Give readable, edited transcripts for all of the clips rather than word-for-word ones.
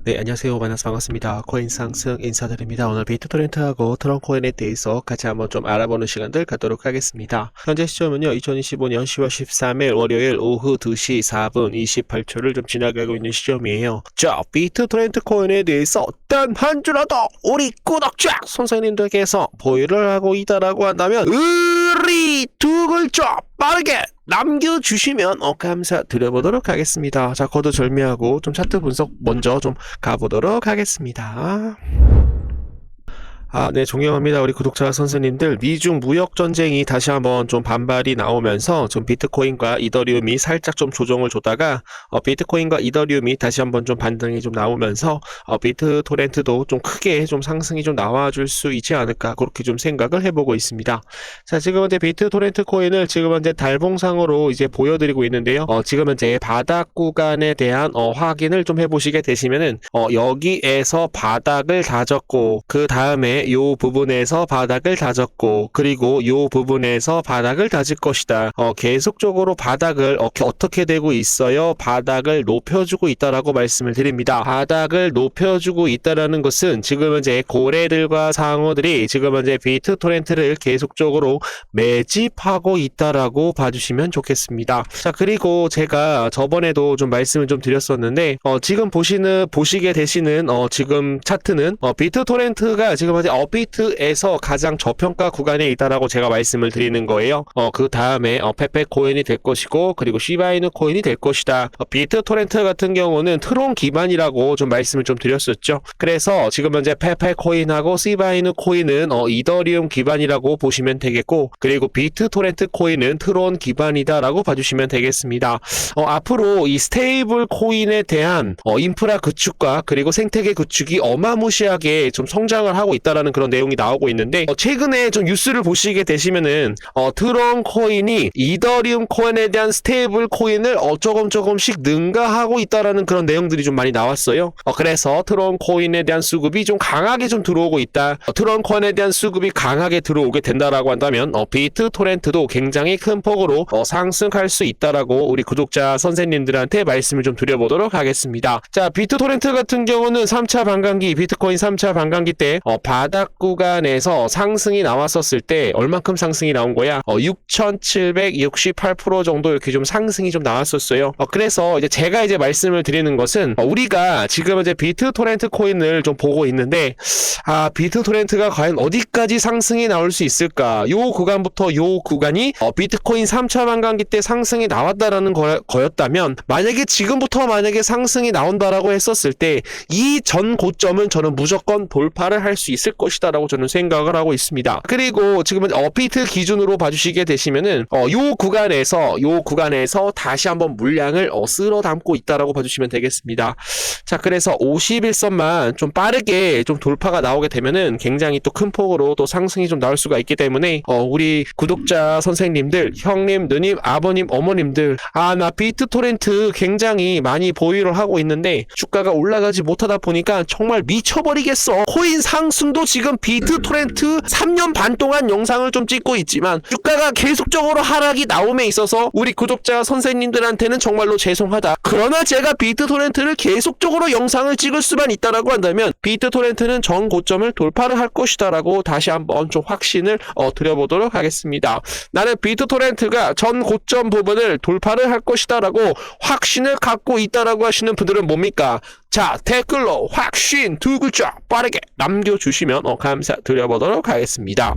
네, 안녕하세요. 만나서 반갑습니다. 코인 상승 인사드립니다. 오늘 비트토렌트하고 트런코인에 대해서 같이 한번 좀 알아보는 시간들 갖도록 하겠습니다. 현재 시점은요, 2025년 10월 13일 월요일 오후 2시 4분 28초를 좀 지나가고 있는 시점이에요. 자, 비트토렌트 코인에 대해서 단 한 주라도 우리 구독자 선생님들께서 보유를 하고 있다라고 한다면 의리 두 글자 빠르게 남겨주시면 감사드려보도록 하겠습니다. 자, 거두절미하고 좀 차트 분석 먼저 좀 가보도록 하겠습니다. 네, 존경합니다. 우리 구독자 선생님들, 미중 무역 전쟁이 다시 한번 좀 반발이 나오면서 좀 비트코인과 이더리움이 살짝 좀 조정을 줬다가 비트코인과 이더리움이 다시 한번 좀 반등이 좀 나오면서 비트토렌트도 좀 크게 좀 상승이 좀 나와줄 수 있지 않을까, 그렇게 좀 생각을 해보고 있습니다. 자, 지금 현재 비트토렌트 코인을 지금 현재 달봉상으로 이제 보여드리고 있는데요. 지금 현재 바닥 구간에 대한 확인을 좀 해보시게 되시면은 여기에서 바닥을 다졌고, 그 다음에 요 부분에서 바닥을 다졌고, 그리고 요 부분에서 바닥을 다질 것이다. 계속적으로 바닥을 어떻게 되고 있어요? 바닥을 높여주고 있다라고 말씀을 드립니다. 바닥을 높여주고 있다라는 것은 지금 현재 고래들과 상어들이 지금 현재 비트토렌트를 계속적으로 매집하고 있다라고 봐주시면 좋겠습니다. 자, 그리고 제가 저번에도 좀 말씀을 좀 드렸었는데 지금 보시게 되시는 지금 차트는 비트토렌트가 지금 현재 업비트에서 가장 저평가 구간에 있다라고 제가 말씀을 드리는 거예요. 그 다음에 페페 코인이 될 것이고, 그리고 시바이누 코인이 될 것이다. 비트토렌트 같은 경우는 트론 기반이라고 좀 말씀을 좀 드렸었죠. 그래서 지금 현재 페페 코인하고 시바이누 코인은 이더리움 기반이라고 보시면 되겠고, 그리고 비트토렌트 코인은 트론 기반이다라고 봐주시면 되겠습니다. 앞으로 이 스테이블 코인에 대한 인프라 구축과 그리고 생태계 구축이 어마무시하게 좀 성장을 하고 있다라는 그런 내용이 나오고 있는데, 최근에 좀 뉴스를 보시게 되시면은 트론 코인이 이더리움 코인에 대한 스테이블 코인을 조금씩 능가하고 있다라는 그런 내용들이 좀 많이 나왔어요. 그래서 트론 코인에 대한 수급이 좀 강하게 좀 들어오고 있다. 트론 코인에 대한 수급이 강하게 들어오게 된다라고 한다면 비트토렌트도 굉장히 큰 폭으로 상승할 수 있다라고 우리 구독자 선생님들한테 말씀을 좀 드려보도록 하겠습니다. 자, 비트토렌트 같은 경우는 3차 반감기, 비트코인 3차 반감기 때 바닥 구간에서 상승이 나왔었을 때 얼만큼 상승이 나온 거야? 6,768% 정도 이렇게 좀 상승이 좀 나왔었어요. 그래서 이제 제가 이제 말씀을 드리는 것은 우리가 지금 이제 비트토렌트 코인을 좀 보고 있는데, 비트토렌트가 과연 어디까지 상승이 나올 수 있을까? 요 구간부터 요 구간이 비트코인 3차 반감기 때 상승이 나왔다라는 거였다면, 만약에 지금부터 만약에 상승이 나온다라고 했었을 때 이 전 고점은 저는 무조건 돌파를 할 수 있을 것이다라고 저는 생각을 하고 있습니다. 그리고 지금은 업비트 기준으로 봐주시게 되시면은 요 구간에서 다시 한번 물량을 쓸어 담고 있다라고 봐주시면 되겠습니다. 자, 그래서 51선만 좀 빠르게 좀 돌파가 나오게 되면은 굉장히 또 큰 폭으로 또 상승이 좀 나올 수가 있기 때문에 우리 구독자 선생님들, 형님, 누님, 아버님, 어머님들, 나 비트토렌트 굉장히 많이 보유를 하고 있는데 주가가 올라가지 못하다 보니까 정말 미쳐버리겠어. 코인 상승도 지금 비트토렌트 3년 반 동안 영상을 좀 찍고 있지만 주가가 계속적으로 하락이 나옴에 있어서 우리 구독자 선생님들한테는 정말로 죄송하다. 그러나 제가 비트토렌트를 계속적으로 영상을 찍을 수만 있다라고 한다면 비트토렌트는 전 고점을 돌파를 할 것이다 라고 다시 한번 좀 확신을 드려보도록 하겠습니다. 나는 비트토렌트가 전 고점 부분을 돌파를 할 것이다 라고 확신을 갖고 있다라고 하시는 분들은 뭡니까? 자, 댓글로 확신 두 글자 빠르게 남겨주시면 감사드려보도록 하겠습니다.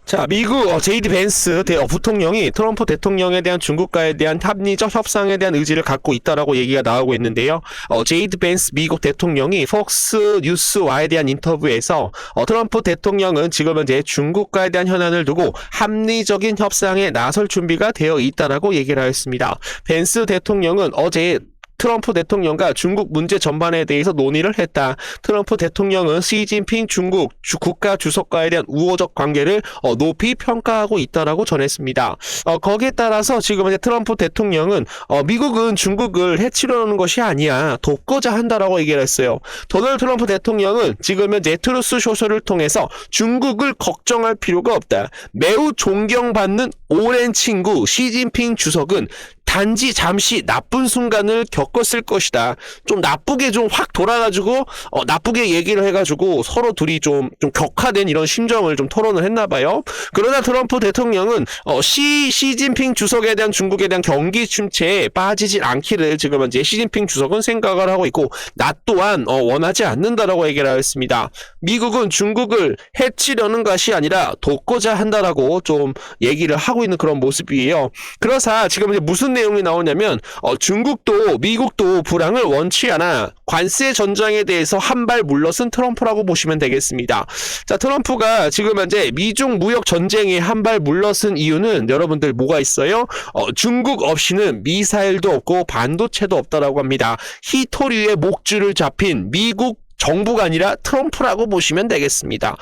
자, 미국 제이디 벤스 부통령이 트럼프 대통령에 대한 중국과에 대한 합리적 협상에 대한 의지를 갖고 있다라고 얘기가 나오고 있는데요. 제이디 벤스 미국 대통령이 폭스 뉴스와에 대한 인터뷰에서 트럼프 대통령은 지금 현재 중국과에 대한 현안을 두고 합리적인 협상에 나설 준비가 되어 있다라고 얘기를 하였습니다. 벤스 대통령은 어제 트럼프 대통령과 중국 문제 전반에 대해서 논의를 했다. 트럼프 대통령은 시진핑 중국 국가 주석과에 대한 우호적 관계를 높이 평가하고 있다라고 전했습니다. 거기에 따라서 지금 이제 트럼프 대통령은 미국은 중국을 해치려는 것이 아니야, 돕고자 한다라고 얘기를 했어요. 도널드 트럼프 대통령은 지금 현재 트루스 소셜을 통해서 중국을 걱정할 필요가 없다. 매우 존경받는 오랜 친구 시진핑 주석은 단지 잠시 나쁜 순간을 겪었을 것이다. 좀 나쁘게 좀 확 돌아가지고 나쁘게 얘기를 해가지고 서로 둘이 좀 격화된 이런 심정을 좀 토론을 했나봐요. 그러나 트럼프 대통령은 시진핑 주석에 대한 중국에 대한 경기 침체에 빠지지 않기를 지금 현재 시진핑 주석은 생각을 하고 있고 나 또한 원하지 않는다라고 얘기를 했습니다. 미국은 중국을 해치려는 것이 아니라 돕고자 한다라고 좀 얘기를 하고 있는 그런 모습이에요. 그래서 지금 이제 무슨 내용이 나오냐면 중국도 미국도 불황을 원치 않아 관세 전장에 대해서 한 발 물러선 트럼프라고 보시면 되겠습니다. 자, 트럼프가 지금 현재 미중 무역 전쟁에 한 발 물러선 이유는 여러분들 뭐가 있어요? 중국 없이는 미사일도 없고 반도체도 없다라고 합니다. 히토류의 목줄을 잡힌 미국 정부가 아니라 트럼프라고 보시면 되겠습니다.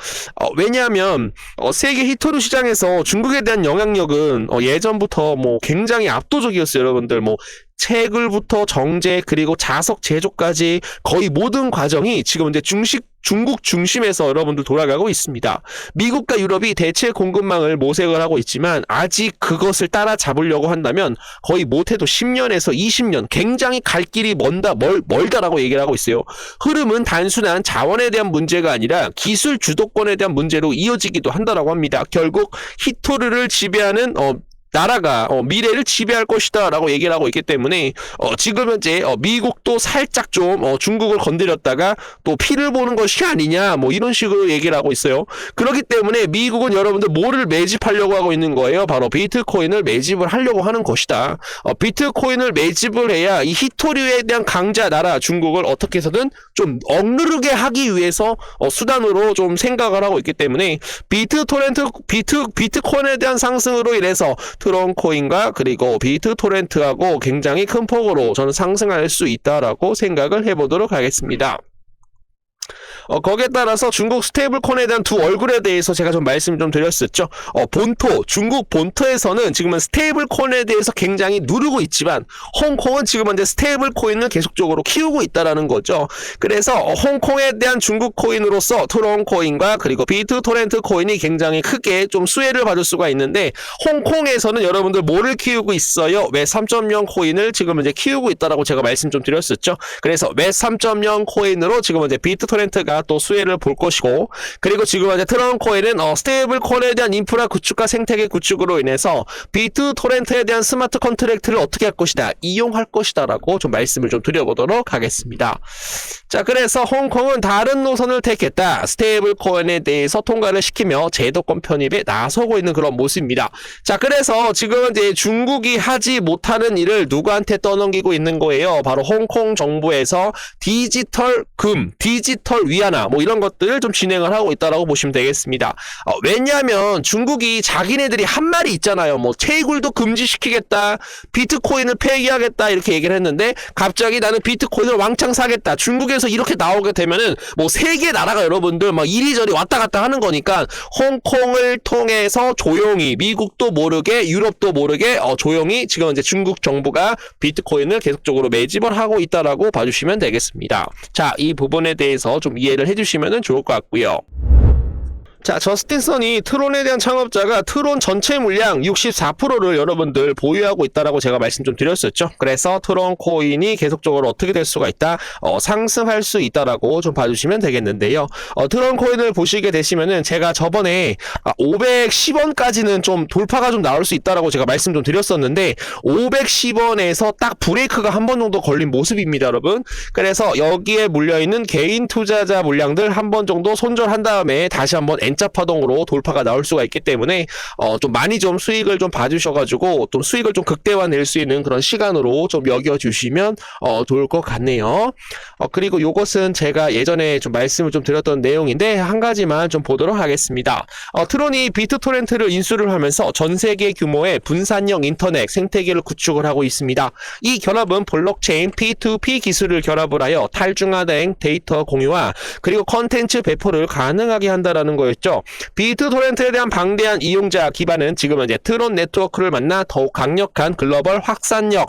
왜냐하면 세계 히토류 시장에서 중국에 대한 영향력은 예전부터 뭐 굉장히 압도적이었어요. 여러분들 뭐 채굴부터 정제 그리고 자석 제조까지 거의 모든 과정이 지금 이제 중국 중심에서 여러분들 돌아가고 있습니다. 미국과 유럽이 대체 공급망을 모색을 하고 있지만 아직 그것을 따라잡으려고 한다면 거의 못해도 10년에서 20년 굉장히 갈 길이 멀다라고 얘기를 하고 있어요. 흐름은 단순한 자원에 대한 문제가 아니라 기술 주도권에 대한 문제로 이어지기도 한다라고 합니다. 결국 히토류를 지배하는 나라가 미래를 지배할 것이다 라고 얘기를 하고 있기 때문에 지금 현재 미국도 살짝 좀 중국을 건드렸다가 또 피를 보는 것이 아니냐 뭐 이런 식으로 얘기를 하고 있어요. 그렇기 때문에 미국은 여러분들 뭐를 매집하려고 하고 있는 거예요? 바로 비트코인을 매집을 하려고 하는 것이다. 비트코인을 매집을 해야 이 히토류에 대한 강자 나라 중국을 어떻게 해서든 좀 억누르게 하기 위해서 수단으로 좀 생각을 하고 있기 때문에 비트코인에 대한 상승으로 인해서 트론코인과 그리고 비트토렌트하고 굉장히 큰 폭으로 저는 상승할 수 있다라고 생각을 해보도록 하겠습니다. 거기에 따라서 중국 스테이블코인에 대한 두 얼굴에 대해서 제가 좀 말씀 좀 드렸었죠. 중국 본토에서는 지금은 스테이블코인에 대해서 굉장히 누르고 있지만 홍콩은 지금 현재 스테이블코인을 계속적으로 키우고 있다라는 거죠. 그래서 홍콩에 대한 중국 코인으로서 트론코인과 그리고 비트토렌트 코인이 굉장히 크게 좀 수혜를 받을 수가 있는데 홍콩에서는 여러분들 뭐를 키우고 있어요? 웹 3.0 코인을 지금 현재 키우고 있다라고 제가 말씀 좀 드렸었죠. 그래서 웹 3.0 코인으로 지금 현재 비트토렌트가 또 수혜를 볼 것이고 그리고 지금 현재 트론코인은 스테이블 코인에 대한 인프라 구축과 생태계 구축으로 인해서 비트토렌트에 대한 스마트 컨트랙트를 어떻게 할 것이다 이용할 것이다 라고 좀 말씀을 좀 드려보도록 하겠습니다. 자, 그래서 홍콩은 다른 노선을 택했다. 스테이블 코인에 대해서 통과를 시키며 제도권 편입에 나서고 있는 그런 모습입니다. 자, 그래서 지금 이제 중국이 하지 못하는 일을 누구한테 떠넘기고 있는 거예요? 바로 홍콩 정부에서 디지털 금, 디지털 위안화 뭐 이런 것들을 좀 진행을 하고 있다라고 보시면 되겠습니다. 왜냐하면 중국이 자기네들이 한 말이 있잖아요. 뭐 채굴도 금지시키겠다, 비트코인을 폐기하겠다 이렇게 얘기를 했는데 갑자기 나는 비트코인을 왕창 사겠다. 중국에서 이렇게 나오게 되면은 뭐 세계 나라가 여러분들 막 이리저리 왔다 갔다 하는 거니까 홍콩을 통해서 조용히 미국도 모르게 유럽도 모르게 조용히 지금 이제 중국 정부가 비트코인을 계속적으로 매집을 하고 있다라고 봐주시면 되겠습니다. 자, 이 부분에 대해서 좀 이해를 해주시면 좋을 것 같고요. 자, 저스틴 선이 트론에 대한 창업자가 트론 전체 물량 64%를 여러분들 보유하고 있다라고 제가 말씀 좀 드렸었죠. 그래서 트론 코인이 계속적으로 어떻게 될 수가 있다, 상승할 수 있다라고 좀 봐주시면 되겠는데요. 트론 코인을 보시게 되시면은 제가 저번에 510원까지는 좀 돌파가 좀 나올 수 있다라고 제가 말씀 좀 드렸었는데 510원에서 딱 브레이크가 한 번 정도 걸린 모습입니다, 여러분. 그래서 여기에 물려있는 개인 투자자 물량들 한 번 정도 손절한 다음에 다시 한번 N자 파동으로 돌파가 나올 수가 있기 때문에 좀 많이 좀 수익을 좀 봐주셔가지고 좀 수익을 좀 극대화낼 수 있는 그런 시간으로 좀 여겨주시면 좋을 것 같네요. 그리고 요것은 제가 예전에 좀 말씀을 좀 드렸던 내용인데 한 가지만 좀 보도록 하겠습니다. 트론이 비트토렌트를 인수를 하면서 전 세계 규모의 분산형 인터넷 생태계를 구축을 하고 있습니다. 이 결합은 블록체인 P2P 기술을 결합을 하여 탈중화된 데이터 공유와 그리고 컨텐츠 배포를 가능하게 한다라는 거였죠. 되겠죠. 비트토렌트에 대한 방대한 이용자 기반은 지금은 이제 트론 네트워크를 만나 더욱 강력한 글로벌 확산력을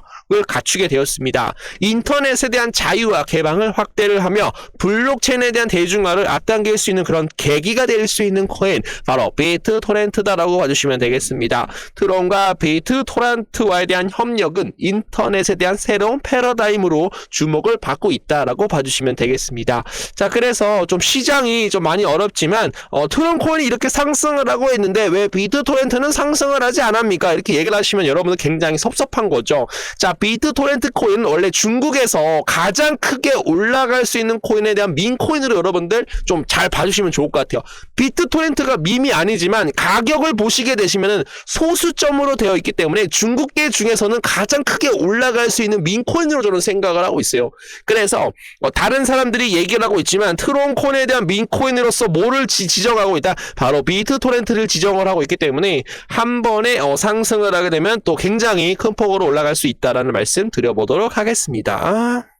갖추게 되었습니다. 인터넷에 대한 자유와 개방을 확대를 하며 블록체인에 대한 대중화를 앞당길 수 있는 그런 계기가 될 수 있는 코인, 바로 비트토렌트다라고 봐주시면 되겠습니다. 트론과 비트토렌트와에 대한 협력은 인터넷에 대한 새로운 패러다임으로 주목을 받고 있다라고 봐주시면 되겠습니다. 자, 그래서 좀 시장이 좀 많이 어렵지만 트론 코인이 이렇게 상승을 하고 있는데 왜 비트토렌트는 상승을 하지 않합니까? 이렇게 얘기를 하시면 여러분은 굉장히 섭섭한 거죠. 자, 비트토렌트 코인은 원래 중국에서 가장 크게 올라갈 수 있는 코인에 대한 민 코인으로 여러분들 좀 잘 봐주시면 좋을 것 같아요. 비트토렌트가 밈이 아니지만 가격을 보시게 되시면은 소수점으로 되어 있기 때문에 중국계 중에서는 가장 크게 올라갈 수 있는 민 코인으로 저는 생각을 하고 있어요. 그래서 다른 사람들이 얘기를 하고 있지만 트론 코인에 대한 민 코인으로서 뭐를 지정하고 있다? 바로 비트토렌트를 지정을 하고 있기 때문에 한 번에 상승을 하게 되면 또 굉장히 큰 폭으로 올라갈 수 있다라는 말씀 드려보도록 하겠습니다.